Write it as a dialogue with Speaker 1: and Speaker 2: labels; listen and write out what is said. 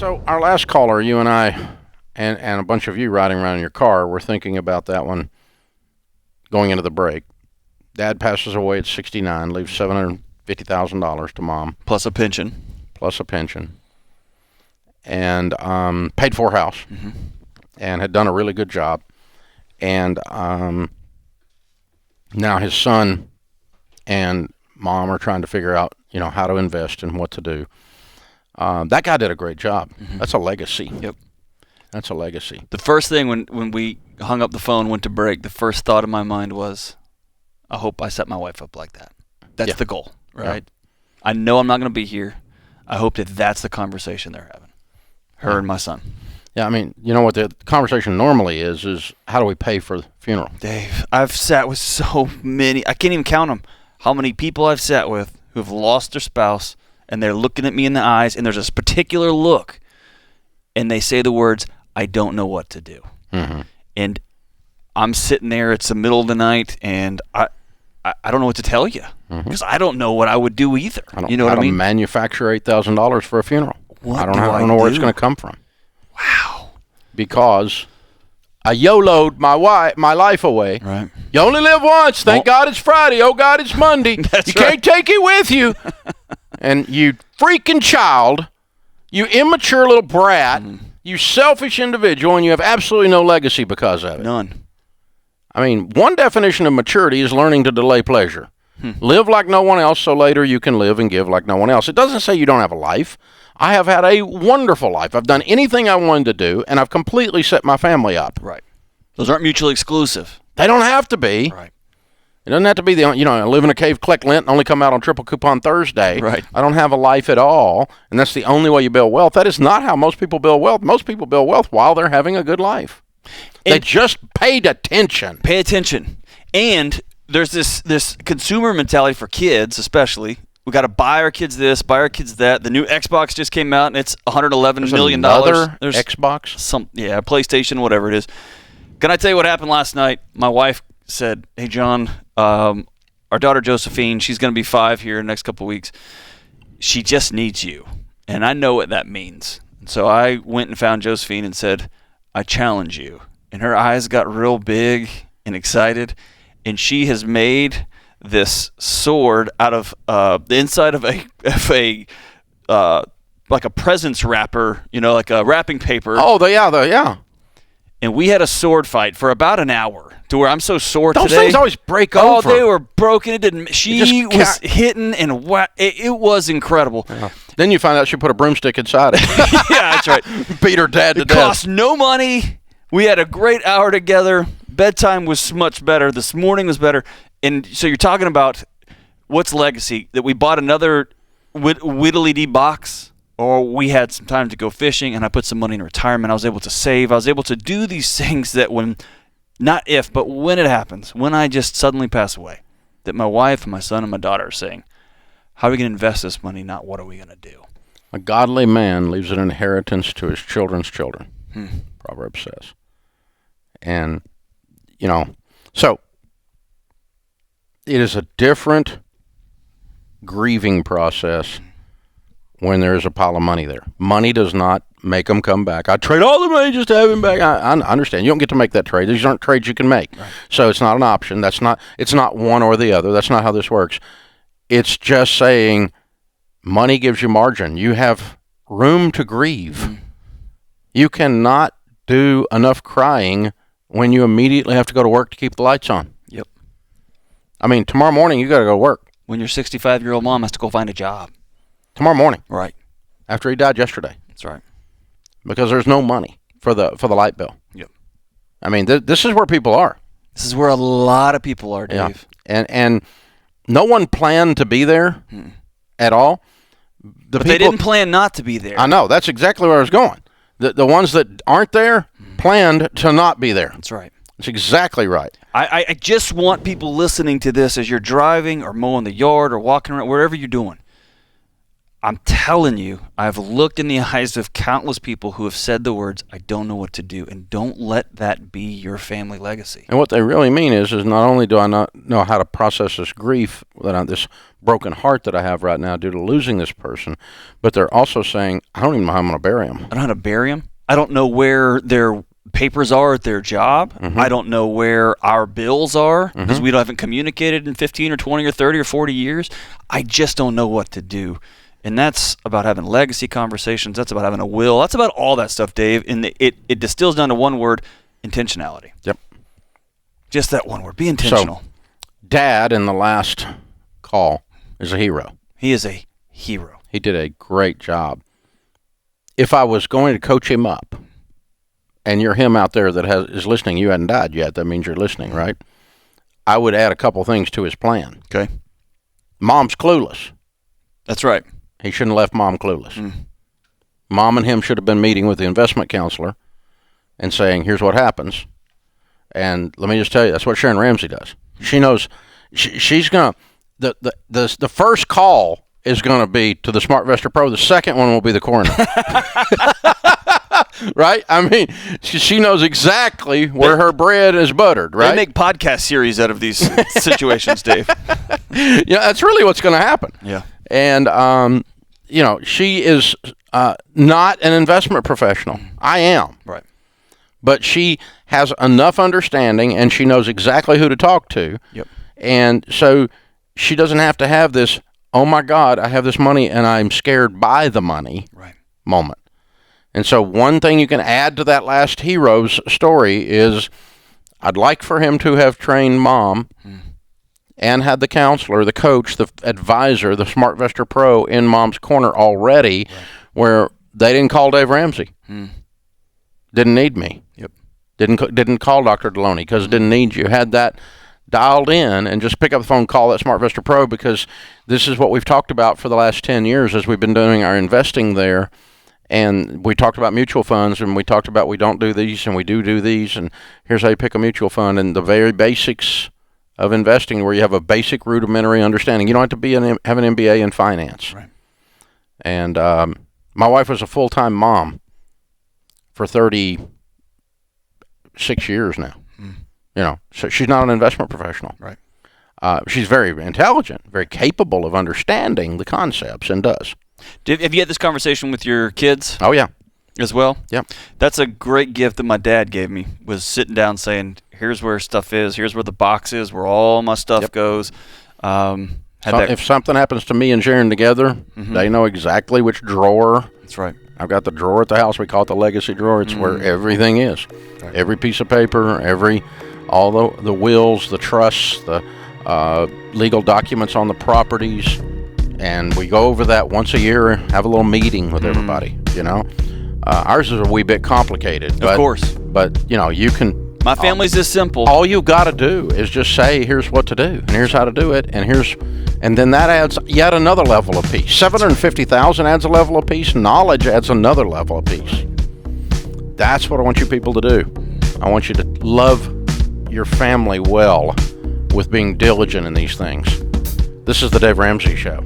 Speaker 1: So our last caller, you and I, and a bunch of you riding around in your car, were thinking about that one going into the break. Dad passes away at 69, leaves $750,000 to Mom.
Speaker 2: Plus a pension.
Speaker 1: And paid for a house. Mm-hmm. And had done a really good job. And now his son and Mom are trying to figure out, how to invest and what to do. That guy did a great job. Mm-hmm. That's a legacy.
Speaker 2: Yep.
Speaker 1: That's a legacy.
Speaker 2: The first thing when we hung up the phone, went to break, the first thought in my mind was, I hope I set my wife up like that. That's the goal, right? Yeah. I know I'm not going to be here. I hope that's the conversation they're having. Her and my son.
Speaker 1: Yeah, I mean, you know what the conversation normally is how do we pay for the funeral?
Speaker 2: Dave, I've sat with so many, I can't even count them, how many people I've sat with who have lost their spouse, and they're looking at me in the eyes, and there's this particular look, and they say the words, I don't know what to do. Mm-hmm. And I'm sitting there, it's the middle of the night, and I don't know what to tell you, because I don't know what I would do either. You know what I mean?
Speaker 1: Manufacture $8,000 for a funeral.
Speaker 2: I
Speaker 1: don't know where it's going to come from.
Speaker 2: Wow.
Speaker 1: Because I YOLO'd my life away.
Speaker 2: Right.
Speaker 1: You only live once. Thank God it's Friday. Oh, God, it's Monday.
Speaker 2: That's
Speaker 1: you can't take it with you. And you freaking child, you immature little brat, you selfish individual, and you have absolutely no legacy because of it.
Speaker 2: None.
Speaker 1: I mean, one definition of maturity is learning to delay pleasure. Live like no one else so later you can live and give like no one else. It doesn't say you don't have a life. I have had a wonderful life. I've done anything I wanted to do, and I've completely set my family up.
Speaker 2: Right. Those aren't mutually exclusive.
Speaker 1: They don't have to be.
Speaker 2: Right.
Speaker 1: It doesn't have to be, live in a cave, collect lint, and only come out on triple coupon Thursday.
Speaker 2: Right.
Speaker 1: I don't have a life at all, and that's the only way you build wealth. That is not how most people build wealth. Most people build wealth while they're having a good life. They just paid attention.
Speaker 2: Pay attention. And there's this consumer mentality for kids, especially. We got to buy our kids this, buy our kids that. The new Xbox just came out, and it's $111 million.
Speaker 1: There's Xbox?
Speaker 2: PlayStation, whatever it is. Can I tell you what happened last night? My wife said, hey, John, our daughter Josephine, she's going to be 5 here in the next couple of weeks. She just needs you. And I know what that means. And so I went and found Josephine and said, I challenge you. And her eyes got real big and excited. And she has made this sword out of the inside of a like a presents wrapper, like a wrapping paper.
Speaker 1: Oh, yeah.
Speaker 2: And we had a sword fight for about an hour to where I'm so sore today.
Speaker 1: Those things always break over.
Speaker 2: Oh, they were broken. It didn't. She was hitting and it was incredible.
Speaker 1: Yeah. Then you find out she put a broomstick inside it.
Speaker 2: Yeah, that's right.
Speaker 1: Beat her dad to death.
Speaker 2: It cost no money. We had a great hour together. Bedtime was much better. This morning was better. And so you're talking about what's legacy? That we bought another Whittledy box, or we had some time to go fishing, and I put some money in retirement. I was able to save. I was able to do these things that not if, but when it happens, when I just suddenly pass away, that my wife and my son and my daughter are saying, how are we going to invest this money, not what are we going to do?
Speaker 1: A godly man leaves an inheritance to his children's children, Proverbs says. And, so it is a different grieving process when there's a pile of money there. Money does not make them come back. I trade all the money just to have him back. I understand. You don't get to make that trade. These aren't trades you can make. Right. So it's not an option. It's not one or the other. That's not how this works. It's just saying money gives you margin. You have room to grieve. You cannot do enough crying when you immediately have to go to work to keep the lights on.
Speaker 2: Yep.
Speaker 1: I mean, tomorrow morning you got to go to work.
Speaker 2: When your 65-year-old mom has to go find a job.
Speaker 1: Tomorrow morning.
Speaker 2: Right.
Speaker 1: After he died yesterday.
Speaker 2: That's right.
Speaker 1: Because there's no money for the light bill.
Speaker 2: Yep.
Speaker 1: I mean, this is where people are.
Speaker 2: This is where a lot of people are, Dave.
Speaker 1: Yeah. And no one planned to be there at all.
Speaker 2: But they didn't plan not to be there.
Speaker 1: I know. That's exactly where I was going. The ones that aren't there planned to not be there.
Speaker 2: That's right.
Speaker 1: That's exactly right.
Speaker 2: I just want people listening to this as you're driving or mowing the yard or walking around, wherever you're doing. I'm telling you, I've looked in the eyes of countless people who have said the words, I don't know what to do. And don't let that be your family legacy.
Speaker 1: And what they really mean is not only do I not know how to process this grief, this broken heart that I have right now due to losing this person, but they're also saying, I don't even know how I'm going to bury them.
Speaker 2: I don't know how to bury them. I don't know where their papers are at their job.
Speaker 1: Mm-hmm.
Speaker 2: I don't know where our bills are because we haven't communicated in 15 or 20 or 30 or 40 years. I just don't know what to do. And that's about having legacy conversations. That's about having a will. That's about all that stuff, Dave. And it distills down to one word, intentionality.
Speaker 1: Yep.
Speaker 2: Just that one word. Be intentional.
Speaker 1: So, Dad, in the last call, is a hero.
Speaker 2: He is a hero.
Speaker 1: He did a great job. If I was going to coach him up, and you're him out there that is listening, you hadn't died yet, that means you're listening, right? I would add a couple things to his plan.
Speaker 2: Okay.
Speaker 1: Mom's clueless.
Speaker 2: That's right.
Speaker 1: He shouldn't have left Mom clueless. Mom and him should have been meeting with the investment counselor and saying, here's what happens. And let me just tell you, that's what Sharon Ramsey does. She knows she's going to, the first call is going to be to the SmartVestor Pro. The second one will be the coroner. Right? I mean, she knows exactly where her bread is buttered, right?
Speaker 2: They make podcast series out of these situations, Dave.
Speaker 1: Yeah, that's really what's going to happen.
Speaker 2: Yeah.
Speaker 1: And, she is not an investment professional. I am.
Speaker 2: Right.
Speaker 1: But she has enough understanding, and she knows exactly who to talk to.
Speaker 2: Yep.
Speaker 1: And so she doesn't have to have this, oh, my God, I have this money, and I'm scared by the money moment. And so one thing you can add to that last hero's story is I'd like for him to have trained Mom and had the counselor, the coach, the advisor, the SmartVestor Pro in Mom's corner already, where they didn't call Dave Ramsey. Didn't need me.
Speaker 2: Yep.
Speaker 1: Didn't call Dr. Deloney because it didn't need you. Had that dialed in and just pick up the phone, call that SmartVestor Pro, because this is what we've talked about for the last 10 years as we've been doing our investing there. And we talked about mutual funds, and we talked about we don't do these and we do these, and here's how you pick a mutual fund, and the very basics of investing where you have a basic rudimentary understanding. You don't have to have an MBA in finance.
Speaker 2: Right.
Speaker 1: And my wife was a full-time mom for 36 years now. So she's not an investment professional.
Speaker 2: Right.
Speaker 1: She's very intelligent, very capable of understanding the concepts, and does.
Speaker 2: Have you had this conversation with your kids?
Speaker 1: Oh, yeah.
Speaker 2: As well?
Speaker 1: Yep.
Speaker 2: That's a great gift that my dad gave me, was sitting down saying, here's where stuff is, here's where the box is, where all my stuff goes.
Speaker 1: If something happens to me and Sharon together, they know exactly which drawer.
Speaker 2: That's right.
Speaker 1: I've got the drawer at the house. We call it the legacy drawer. It's where everything is.
Speaker 2: Right.
Speaker 1: Every piece of paper, all the wills, the trusts, the legal documents on the properties. And we go over that once a year, have a little meeting with everybody, Ours is a wee bit complicated.
Speaker 2: Of course.
Speaker 1: But, you can...
Speaker 2: My family's this simple.
Speaker 1: All you got to do is just say, here's what to do, and here's how to do it, and then that adds yet another level of peace. 750,000 adds a level of peace. Knowledge adds another level of peace. That's what I want you people to do. I want you to love your family well with being diligent in these things. This is the Dave Ramsey Show.